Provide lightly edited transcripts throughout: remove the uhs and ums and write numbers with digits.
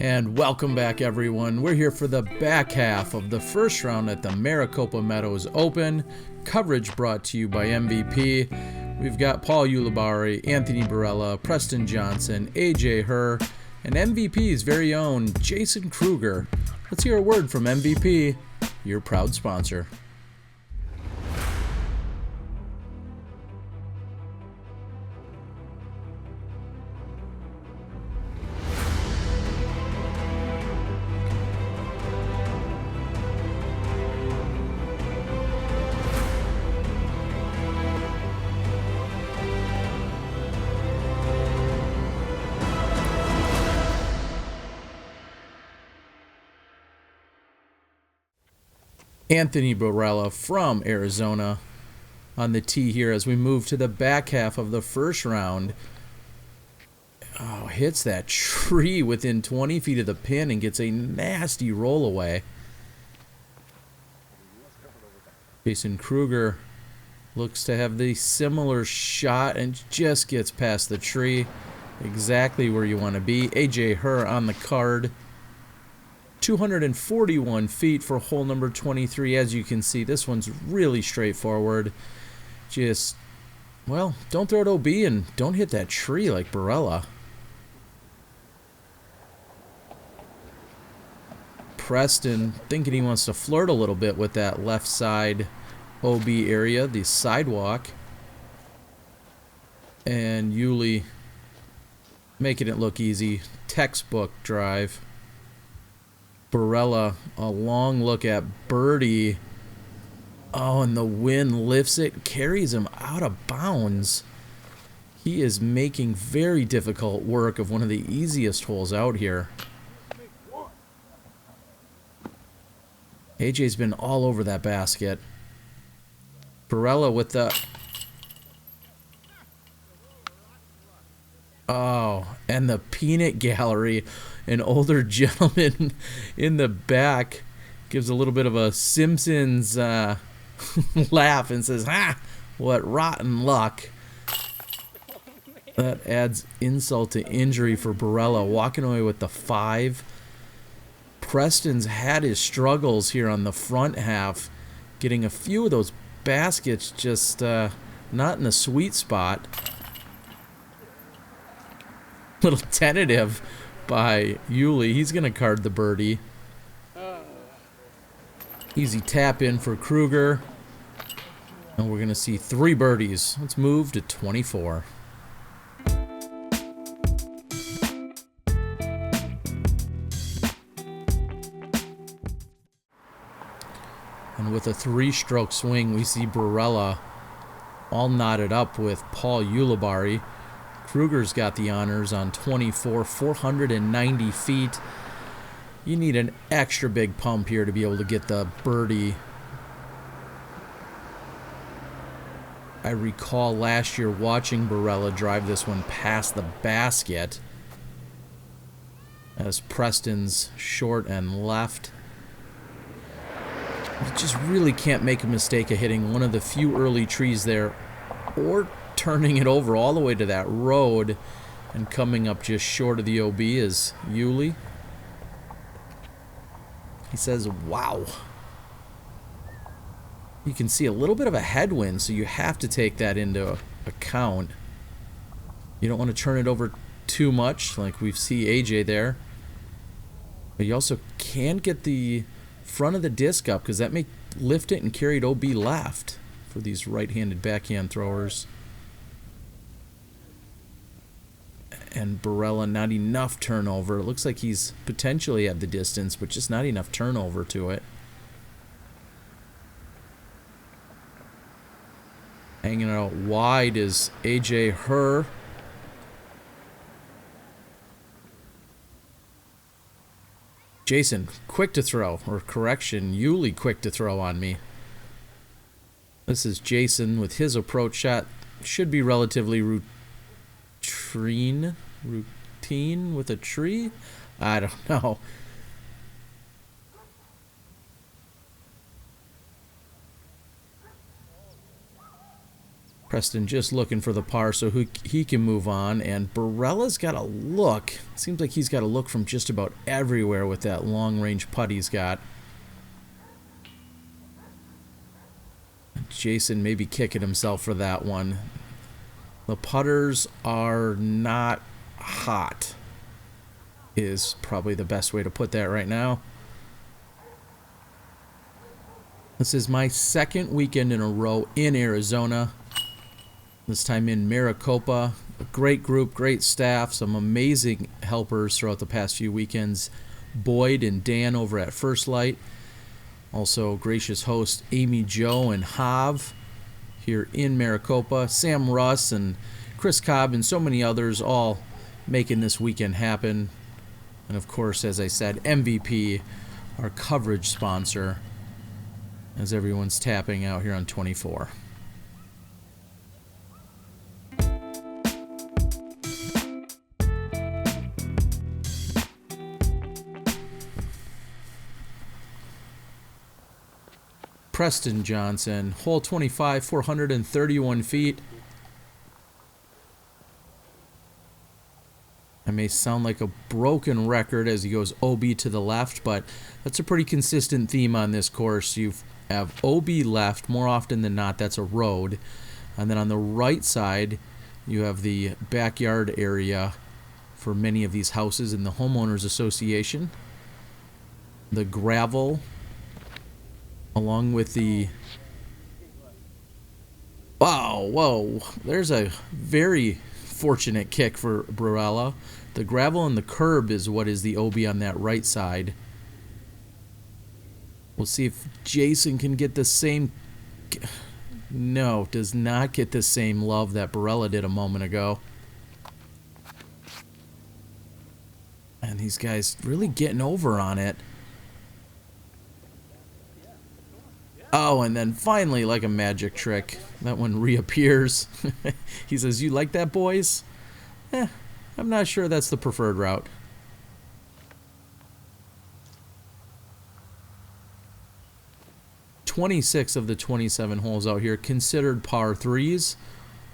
And welcome back, everyone. We're here for the back half of the first round at the Maricopa Meadows Open. Coverage brought to you by MVP. We've got Paul Ulibarri, Anthony Barela, Preston Johnson, Herr, and MVP's very own Jason Krueger. Let's hear a word from MVP, your proud sponsor. Anthony Barela from Arizona on the tee here as we move to the back half of the first round. Oh, hits that tree within 20 feet of the pin and gets a nasty roll away. Jason Krueger looks to have the similar shot and just gets past the tree. Exactly where you want to be. Herr on the card. 241 feet for hole number 23. As you can see, this one's really straightforward. Just, well, don't throw it OB and don't hit that tree like Barela. Preston thinking he wants to flirt a little bit with that left side OB area, the sidewalk. And Uli making it look easy. Textbook drive. Barela, a long look at birdie. Oh, and the wind lifts it, carries him out of bounds. He is making very difficult work of one of the easiest holes out here. AJ's been all over that basket. Barela with the... Oh, and the peanut gallery. An older gentleman in the back gives a little bit of a Simpsons laugh and says, "Ha! What rotten luck." That adds insult to injury for Barela, walking away with the 5. Preston's had his struggles here on the front half, getting a few of those baskets just not in the sweet spot. Little tentative by Uli. He's going to card the birdie. Easy tap in for Krueger. And we're going to see 3 birdies. Let's move to 24. And with a 3-stroke swing, we see Barela all knotted up with Paul Ulibarri. Krueger's got the honors on 24, 490 feet. You need an extra big pump here to be able to get the birdie. I recall last year watching Barela drive this one past the basket as Preston's short and left. You just really can't make a mistake of hitting one of the few early trees there or turning it over all the way to that road and coming up just short of the OB is Uli. He says, wow. You can see a little bit of a headwind, so you have to take that into account. You don't want to turn it over too much, like we see AJ there. But you also can't get the front of the disc up, because that may lift it and carry it OB left for these right-handed backhand throwers. And Barela, not enough turnover. It looks like he's potentially at the distance, but just not enough turnover to it. Hanging out wide is Herr. Jason, quick to throw, or correction, Uli quick to throw on me. This is Jason with his approach shot. Should be relatively routine with a tree? I don't know. Preston just looking for the par so he can move on. And Barela's got a look. Seems like he's got a look from just about everywhere with that long-range putt he's got. Jason maybe kicking himself for that one. The putters are not hot, is probably the best way to put that right now. This is my second weekend in a row in Arizona. This time in Maricopa. A great group, great staff, some amazing helpers throughout the past few weekends. Boyd and Dan over at First Light. Also gracious host Amy Jo and Hav here in Maricopa. Sam Russ and Chris Cobb and so many others all making this weekend happen. And of course, as I said, MVP, our coverage sponsor, as everyone's tapping out here on 24. Preston Johnson, hole 25, 431 feet. I may sound like a broken record as he goes OB to the left, but that's a pretty consistent theme on this course. You have OB left more often than not. That's a road. And then on the right side, you have the backyard area for many of these houses in the homeowners association. The gravel, along with the... Wow, whoa. There's a very fortunate kick for Barela. The gravel and the curb is what is the OB on that right side. We'll see if Jason can get the same... No, does not get the same love that Barela did a moment ago. And these guys really getting over on it. Oh, and then finally, like a magic trick, that one reappears. He says, "You like that, boys?" I'm not sure that's the preferred route. "26 of the 27 holes out here considered par 3s.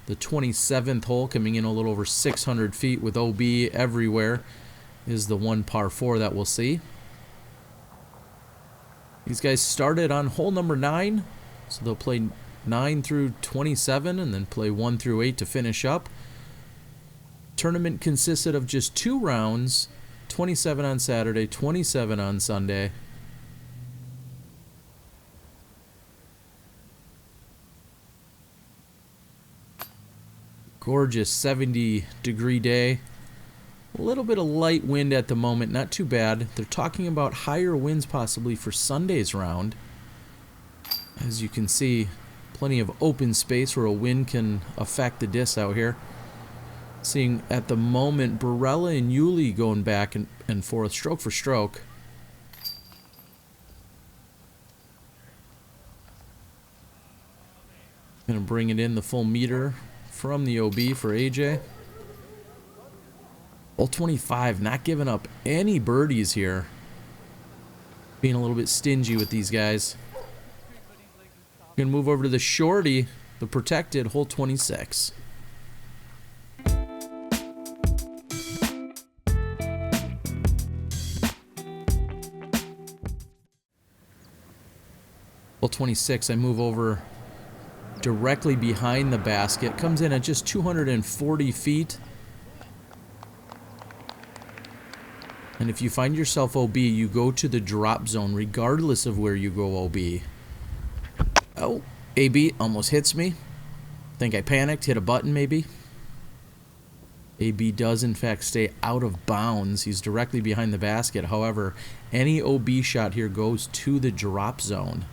The 27th hole, coming in a little over 600 feet with OB everywhere, is the one par 4 that we'll see. These guys started on hole number 9, so they'll play 9 through 27 and then play 1 through 8 to finish up. Tournament consisted of just 2 rounds, 27 on Saturday, 27 on Sunday. Gorgeous 70-degree day. A little bit of light wind at the moment, not too bad. They're talking about higher winds possibly for Sunday's round. As you can see, plenty of open space where a wind can affect the disc out here. Seeing at the moment Barela and Uli going back and forth, stroke for stroke. Gonna bring it in the full meter from the OB for AJ. Hole 25, not giving up any birdies here. Being a little bit stingy with these guys. Gonna move over to the shorty, the protected, hole 26. Hole 26, I move over directly behind the basket. Comes in at just 240 feet. And if you find yourself OB, you go to the drop zone regardless of where you go OB. Oh, AB almost hits me. Think I panicked, hit a button maybe. AB does in fact stay out of bounds. He's directly behind the basket. However, any OB shot here goes to the drop zone.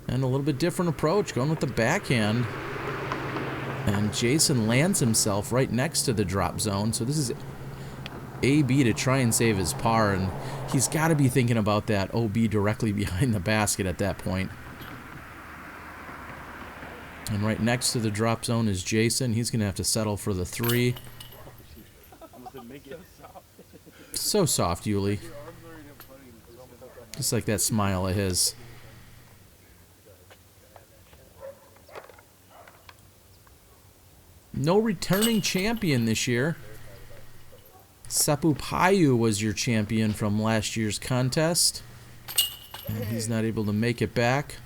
And a little bit different approach, going with the backhand. And Jason lands himself right next to the drop zone. So this is AB to try and save his par. And he's got to be thinking about that OB directly behind the basket at that point. And right next to the drop zone is Jason. He's going to have to settle for the 3. So soft, Uli. Just like that smile of his. No returning champion this year. Sapu Payu was your champion from last year's contest. And he's not able to make it back.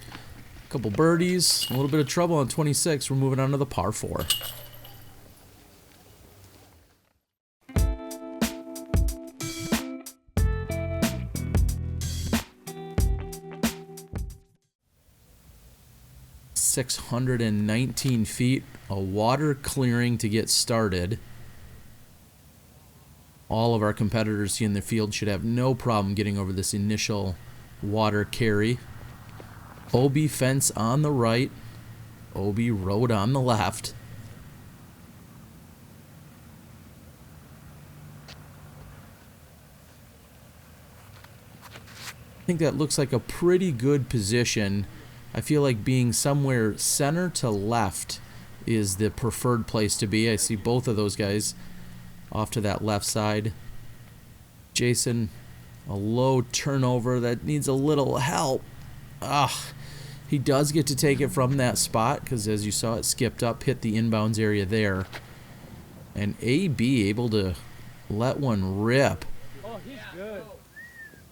A couple birdies, a little bit of trouble on 26. We're moving on to the par 4. ...619 feet, a water clearing to get started. All of our competitors here in the field should have no problem getting over this initial water carry. OB fence on the right, OB road on the left. I think that looks like a pretty good position. I feel like being somewhere center to left is the preferred place to be. I see both of those guys off to that left side. Jason, a low turnover that needs a little help. He does get to take it from that spot because, as you saw, it skipped up, hit the inbounds area there. And AB able to let one rip. Oh, he's good.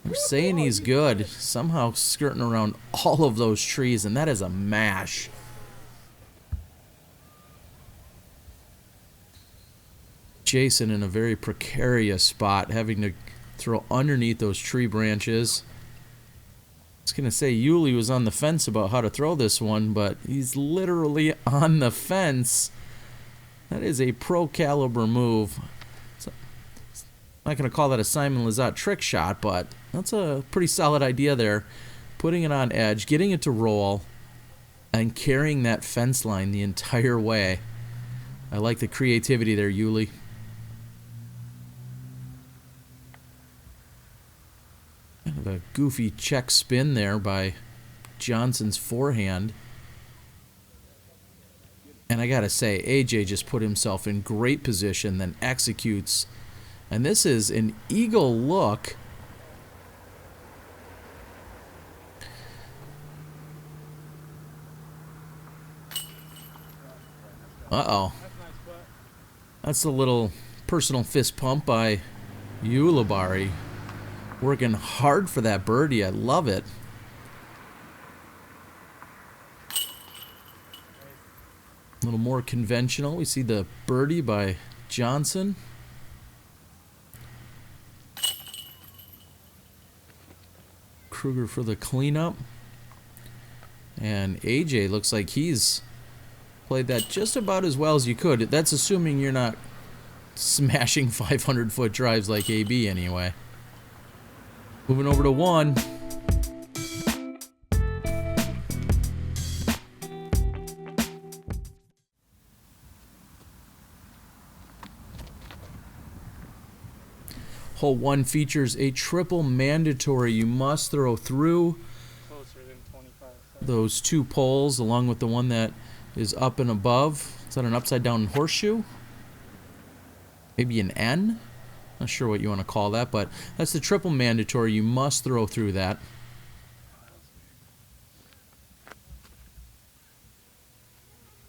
We're saying he's good. Somehow skirting around all of those trees, and that is a mash. Jason in a very precarious spot, having to throw underneath those tree branches. I was going to say Yuli was on the fence about how to throw this one, but he's literally on the fence. That is a pro caliber move. I'm not going to call that a Simon Lizotte trick shot, but that's a pretty solid idea there. Putting it on edge, getting it to roll, and carrying that fence line the entire way. I like the creativity there, Yuli. Kind of a goofy check spin there by Johnson's forehand. And I got to say, AJ just put himself in great position, then executes. And this is an eagle look. Uh-oh. That's a little personal fist pump by Ulibarri. Working hard for that birdie. I love it. A little more conventional. We see the birdie by Johnson. Krueger for the cleanup. And AJ looks like he's played that just about as well as you could. That's assuming you're not smashing 500-foot drives like AB anyway. Moving over to 1. Hole 1 features a triple mandatory. You must throw through those 2 poles along with the one that is up and above. Is that an upside down horseshoe? Maybe an N? Not sure what you want to call that, but that's the triple mandatory. You must throw through that.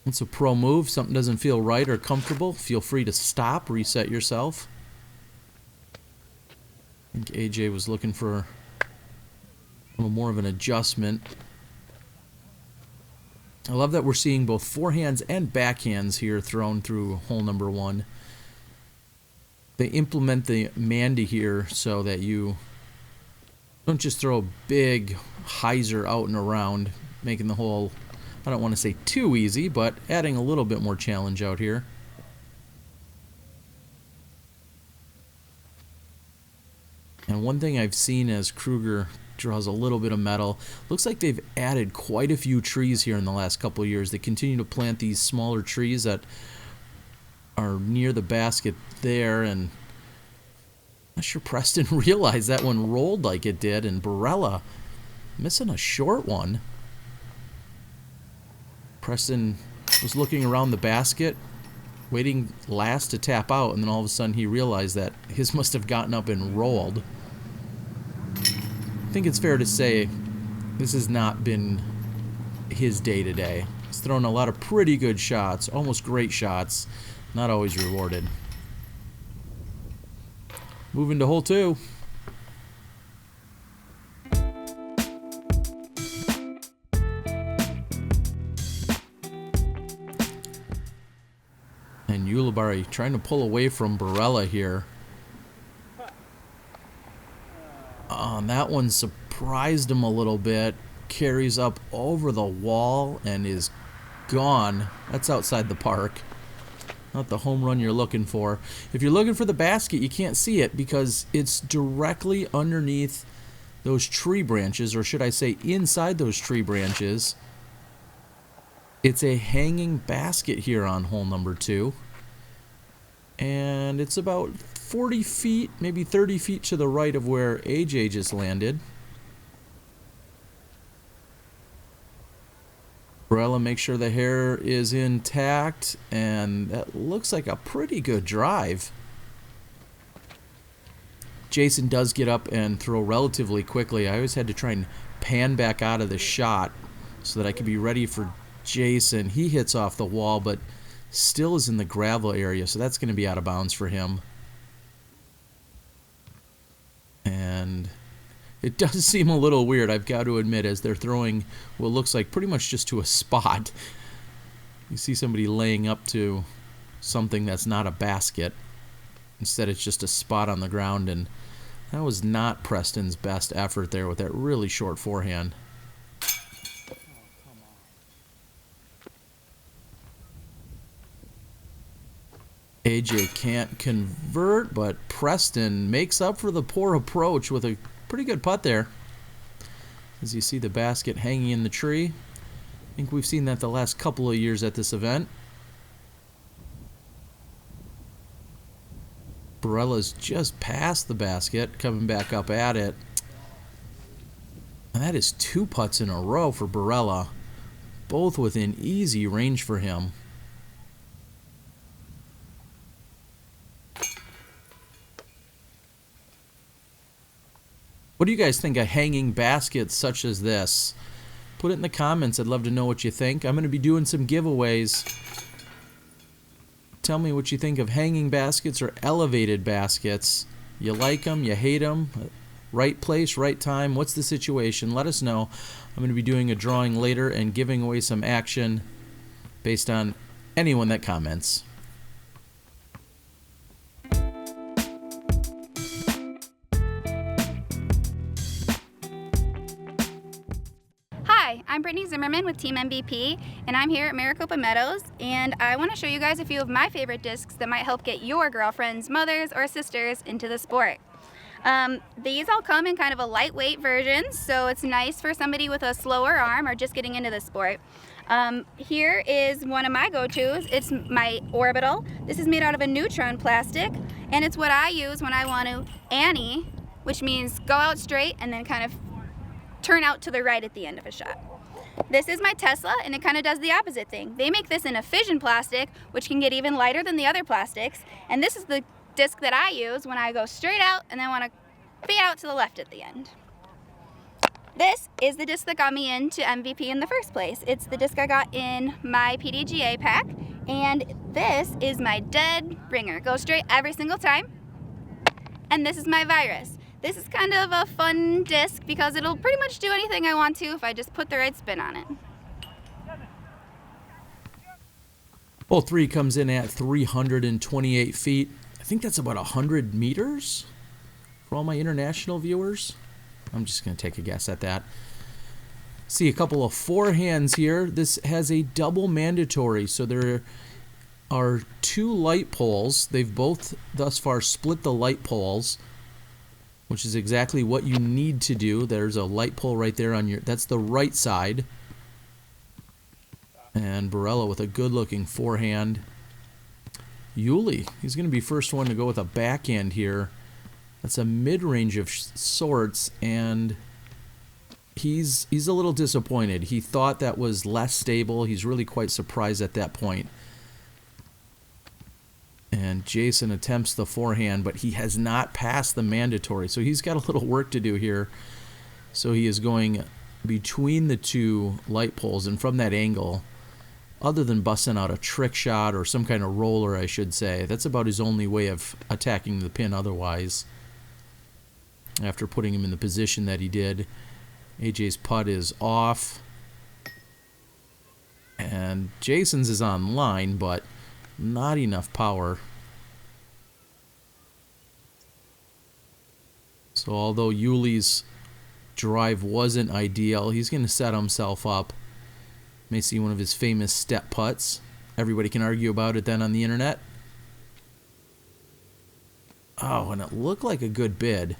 It's a pro move. Something doesn't feel right or comfortable, feel free to stop, reset yourself. I think AJ was looking for a little more of an adjustment. I love that we're seeing both forehands and backhands here thrown through hole number 1. They implement the Mandy here so that you don't just throw a big hyzer out and around, making the hole, I don't want to say too easy, but adding a little bit more challenge out here. And one thing I've seen as Krueger draws a little bit of metal, looks like they've added quite a few trees here in the last couple of years. They continue to plant these smaller trees that are near the basket there, and I'm not sure Preston realized that one rolled like it did, and Barela missing a short one. Preston was looking around the basket, waiting last to tap out, and then all of a sudden he realized that his must have gotten up and rolled. I think it's fair to say this has not been his day today. He's thrown a lot of pretty good shots, almost great shots, not always rewarded. Moving to hole 2. And Ulibarri trying to pull away from Barela here. That one surprised him a little bit. Carries up over the wall and is gone. That's outside the park. Not the home run you're looking for. If you're looking for the basket, you can't see it because it's directly underneath those tree branches, or should I say inside those tree branches. It's a hanging basket here on hole number 2. And it's about 40 feet, maybe 30 feet to the right of where AJ just landed. Barela makes sure the hair is intact, and that looks like a pretty good drive. Jason does get up and throw relatively quickly. I always had to try and pan back out of the shot so that I could be ready for Jason. He hits off the wall, but still is in the gravel area, so that's going to be out of bounds for him. And it does seem a little weird, I've got to admit, as they're throwing what looks like pretty much just to a spot. You see somebody laying up to something that's not a basket. Instead, it's just a spot on the ground, and that was not Preston's best effort there with that really short forehand. AJ can't convert, but Preston makes up for the poor approach with a pretty good putt there. As you see the basket hanging in the tree. I think we've seen that the last couple of years at this event. Barela's just past the basket, coming back up at it. And that is 2 putts in a row for Barela, both within easy range for him. What do you guys think of hanging baskets such as this? Put it in the comments. I'd love to know what you think. I'm going to be doing some giveaways. Tell me what you think of hanging baskets or elevated baskets. You like them? You hate them? Right place, right time? What's the situation? Let us know. I'm going to be doing a drawing later and giving away some action based on anyone that comments. Hi, I'm Brittany Zimmerman with Team MVP, and I'm here at Maricopa Meadows, and I want to show you guys a few of my favorite discs that might help get your girlfriends, mothers, or sisters into the sport. These all come in kind of a lightweight version, so it's nice for somebody with a slower arm or just getting into the sport. Here is one of my go-tos. It's my orbital. This is made out of a neutron plastic, and it's what I use when I want to Annie, which means go out straight and then kind of turn out to the right at the end of a shot. This is my Tesla, and it kind of does the opposite thing. They make this in a fission plastic, which can get even lighter than the other plastics, and this is the disc that I use when I go straight out and then want to fade out to the left at the end. This is the disc that got me into MVP in the first place. It's the disc I got in my PDGA pack, and this is my dead ringer. Goes straight every single time. And this is my Virus. This is kind of a fun disc because it'll pretty much do anything I want to if I just put the right spin on it. Hole 3 comes in at 328 feet. I think that's about 100 meters for all my international viewers. I'm just going to take a guess at that. See a couple of forehands here. This has a double mandatory, so there are 2 light poles. They've both thus far split the light poles, which is exactly what you need to do. There's a light pole right there on your, that's the right side. And Barela with a good looking forehand. Uli, he's going to be first one to go with a backhand here. That's a mid-range of sorts, and he's a little disappointed. He thought that was less stable. He's really quite surprised at that point. And Jason attempts the forehand, but he has not passed the mandatory, so he's got a little work to do here. So he is going between the two light poles, and from that angle, other than busting out a trick shot or some kind of roller, I should say, that's about his only way of attacking the pin otherwise. After putting him in the position that he did, AJ's putt is off. And Jason's is on line, but not enough power. So although Uli's drive wasn't ideal, he's going to set himself up. May see one of his famous step putts. Everybody can argue about it then on the internet. Oh, and it looked like a good bid.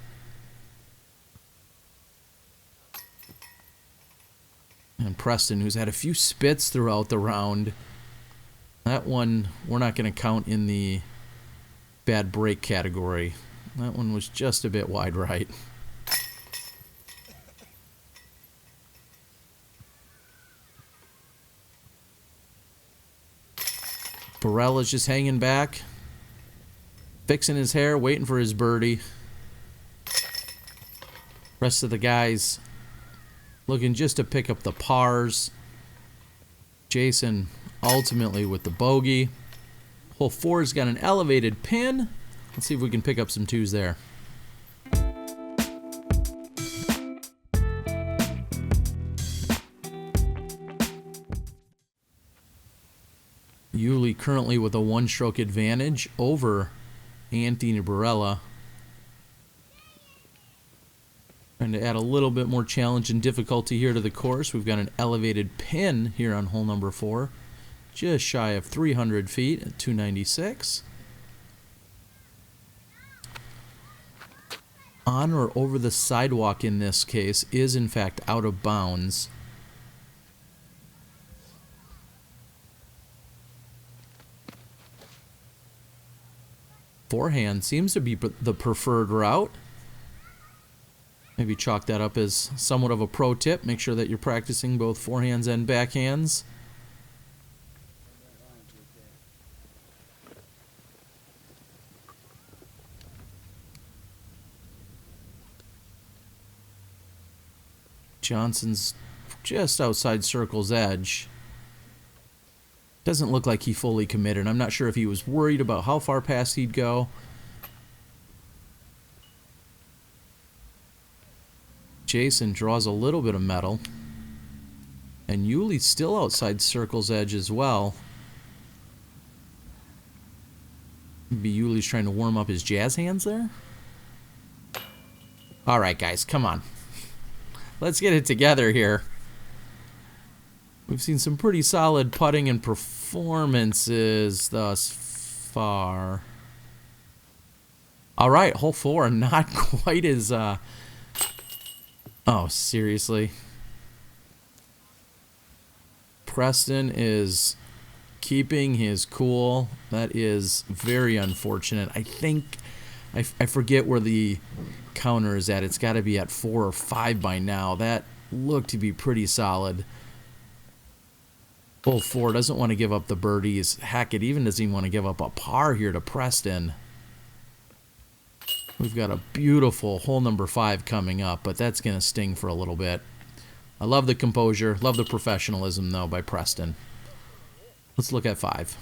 And Preston, who's had a few spits throughout the round. That one we're not going to count in the bad break category. That one was just a bit wide right. Barela's just hanging back, fixing his hair, waiting for his birdie. Rest of the guys looking just to pick up the pars. Jason ultimately with the bogey. Hole 4's got an elevated pin. Let's see if we can pick up some twos there. Uli currently with a one-stroke advantage over Anthony Barela. Trying to add a little bit more challenge and difficulty here to the course. We've got an elevated pin here on hole number 4. Just shy of 300 feet at 296. On or over the sidewalk in this case is in fact out of bounds. Forehand seems to be the preferred route. Maybe chalk that up as somewhat of a pro tip. Make sure that you're practicing both forehands and backhands. Johnson's just outside circle's edge. Doesn't look like he fully committed. I'm not sure if he was worried about how far past he'd go. Jason draws a little bit of metal. And Uli's still outside circle's edge as well. Maybe Uli's trying to warm up his jazz hands there. All right, guys, come on. Let's get it together here. We've seen some pretty solid putting and performances thus far. All right, hole 4, not quite as... Oh, seriously? Preston is keeping his cool. That is very unfortunate. I think... I forget where the counter is at. It's got to be at 4 or 5 by now. That looked to be pretty solid. Hole 4 doesn't want to give up the birdies. Heck, it even doesn't even want to give up a par here to Preston. We've got a beautiful hole number 5 coming up, but that's going to sting for a little bit. I love the composure, love the professionalism, though, by Preston. Let's look at 5.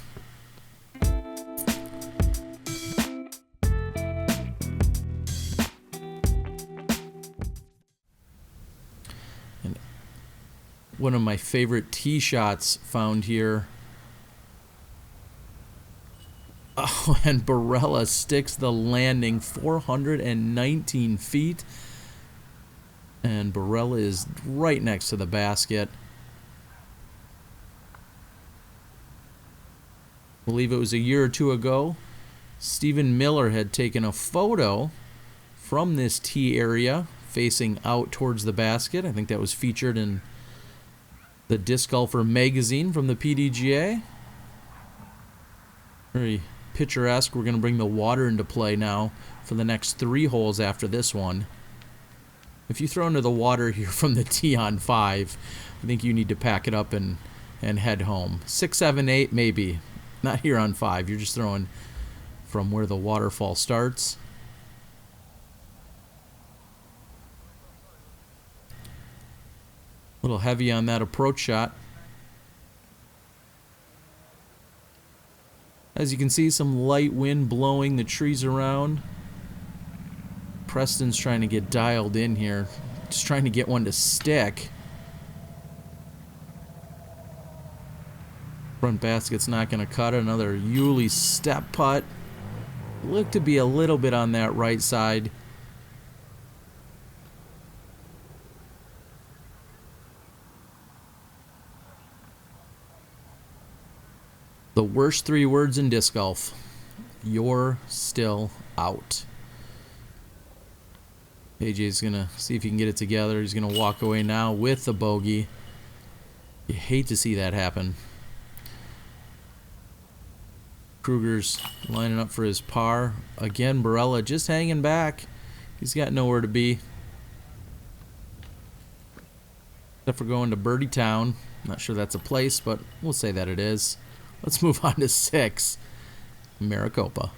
And one of my favorite tee shots found here. Oh, and Barela sticks the landing 419 feet. And Barela is right next to the basket. I believe it was a year or two ago. Stephen Miller had taken a photo from this tee area facing out towards the basket. I think that was featured in the Disc Golfer magazine from the PDGA. Very picturesque. We're going to bring the water into play now for the next 3 holes after this one. If you throw into the water here from the tee on 5, I think you need to pack it up and head home. 6, 7, 8, maybe. Not here on 5. You're just throwing from where the waterfall starts. little heavy on that approach shot. As you can see, some light wind blowing the trees around. Preston's trying to get dialed in here. Just trying to get one to stick. Front basket's not going to cut it. Another Uli step putt. Looked to be a little bit on that right side. The worst 3 words in disc golf. You're still out. AJ's going to see if he can get it together. He's going to walk away now with the bogey. You hate to see that happen. Krueger's lining up for his par. Again, Barela just hanging back. He's got nowhere to be. Except for going to Birdie Town. Not sure that's a place, but we'll say that it is. Let's move on to 6. Maricopa.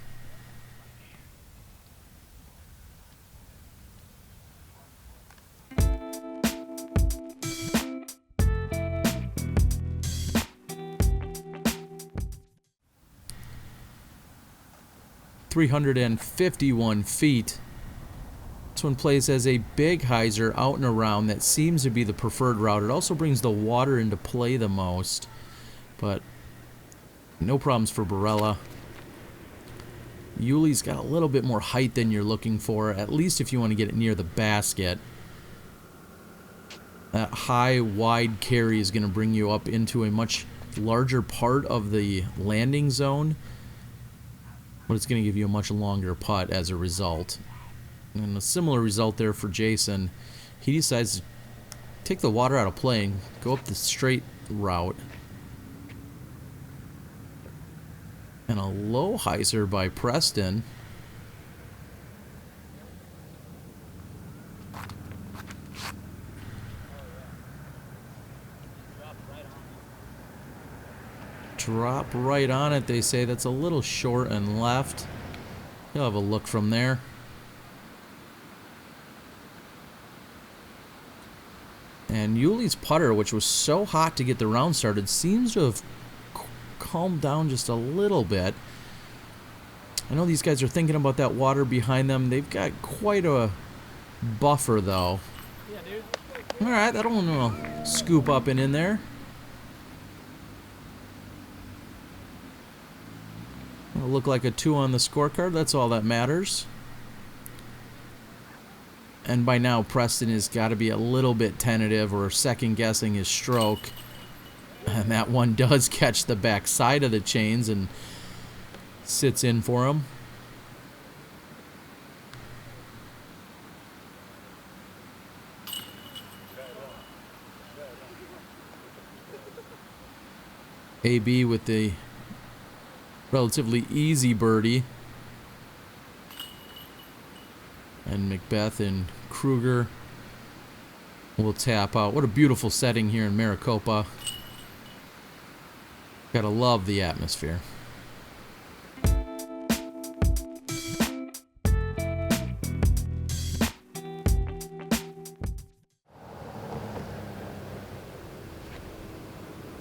(351 feet). This one plays as a big hyzer out and around. That seems to be the preferred route. It also brings the water into play the most, but no problems for Barela. Uli's got a little bit more height than you're looking for, at least if you want to get it near the basket. That high, wide carry is going to bring you up into a much larger part of the landing zone, but it's going to give you a much longer putt as a result. And a similar result there for Jason. He decides to take the water out of play and go up the straight route. And a low hyzer by Preston. Drop right on it, they say. That's a little short and left. He'll have a look from there. And Uli's putter, which was so hot to get the round started, seems to have calmed down just a little bit. I know these guys are thinking about that water behind them. They've got quite a buffer, though. Yeah, dude. All right, that'll scoop up and in there. It'll look like a 2 on the scorecard. That's all that matters. And by now, Preston has got to be a little bit tentative or second-guessing his stroke. And that one does catch the back side of the chains and sits in for him. AB with the relatively easy birdie. And Macbeth and Krueger will tap out. What a beautiful setting here in Maricopa. Gotta love the atmosphere.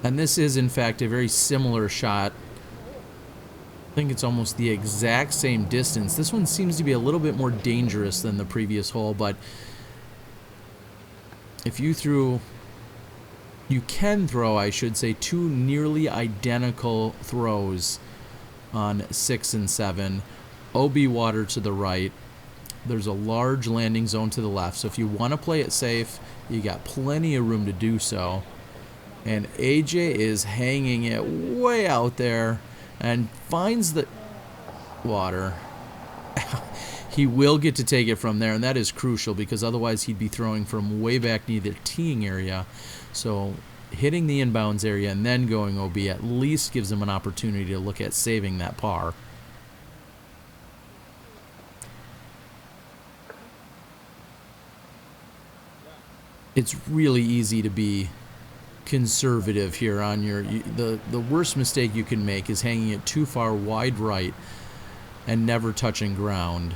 And this is, in fact, a very similar shot. I think it's almost the exact same distance. This one seems to be a little bit more dangerous than the previous hole, but if you can throw, I should say, 2 nearly identical throws on 6 and 7. OB water to the right. There's a large landing zone to the left, so if you want to play it safe, you got plenty of room to do so. And AJ is hanging it way out there and finds the water. He will get to take it from there, and that is crucial because otherwise he'd be throwing from way back near the teeing area. So hitting the inbounds area and then going OB at least gives him an opportunity to look at saving that par. It's really easy to be conservative here on your the worst mistake you can make is hanging it too far wide right and never touching ground.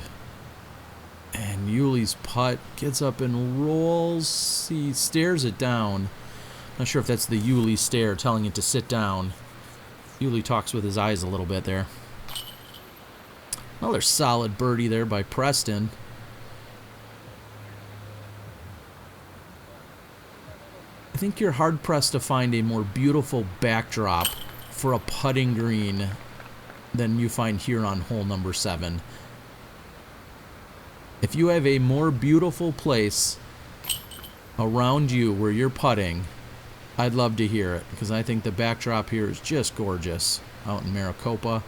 And Uli's putt gets up and rolls. He stares it down. Not sure if that's the Uli stare telling it to sit down. Uli talks with his eyes a little bit there. Another solid birdie there by Preston. I think you're hard-pressed to find a more beautiful backdrop for a putting green than you find here on hole number 7. If you have a more beautiful place around you where you're putting, I'd love to hear it, because I think the backdrop here is just gorgeous out in Maricopa.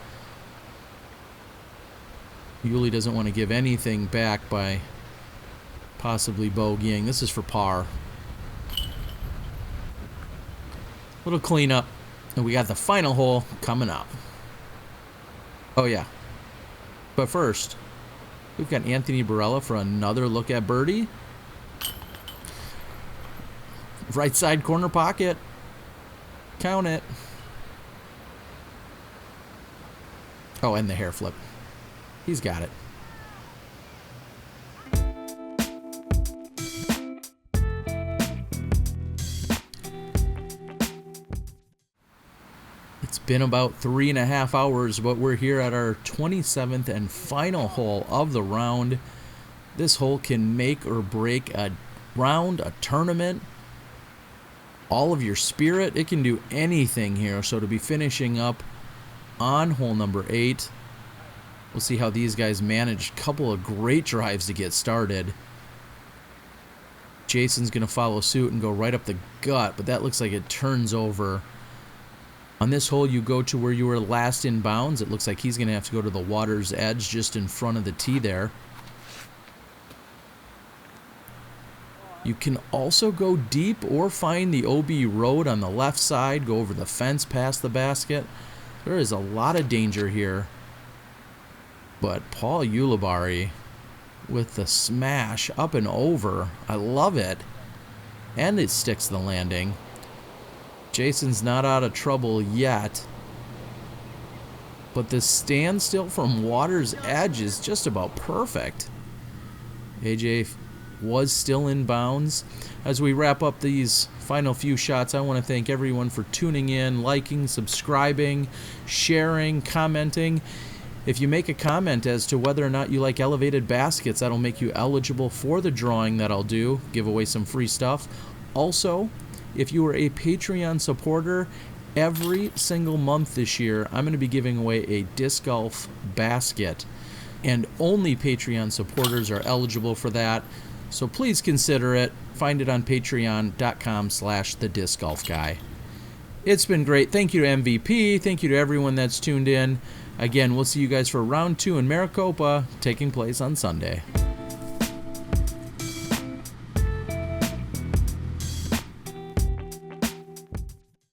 Uli doesn't want to give anything back by possibly bogeying. This is for par. Little cleanup, and we got the final hole coming up. Oh yeah, but first we've got Anthony Barela for another look at birdie. Right side corner pocket, count it. Oh, and the hair flip, he's got it. It's been about 3.5 hours, but we're here at our 27th and final hole of the round. This hole can make or break a round, a tournament, all of your spirit. It can do anything here. So to be finishing up on hole number 8, we'll see how these guys manage. A couple of great drives to get started. Jason's going to follow suit and go right up the gut, but that looks like it turns over. On this hole, you go to where you were last in bounds. It looks like he's going to have to go to the water's edge just in front of the tee there. You can also go deep or find the OB road on the left side, go over the fence past the basket. There is a lot of danger here. But Paul Ulibarri with the smash up and over. I love it. And it sticks the landing. Jason's not out of trouble yet. But the standstill from water's edge is just about perfect. AJ was still in bounds. As we wrap up these final few shots, I want to thank everyone for tuning in, liking, subscribing, sharing, commenting. If you make a comment as to whether or not you like elevated baskets, that'll make you eligible for the drawing that I'll do, give away some free stuff. Also, if you are a Patreon supporter, every single month this year, I'm going to be giving away a disc golf basket. And only Patreon supporters are eligible for that. So please consider it. Find it on patreon.com/thediscgolfguy. It's been great. Thank you to MVP. Thank you to everyone that's tuned in. Again, we'll see you guys for round 2 in Maricopa, taking place on Sunday.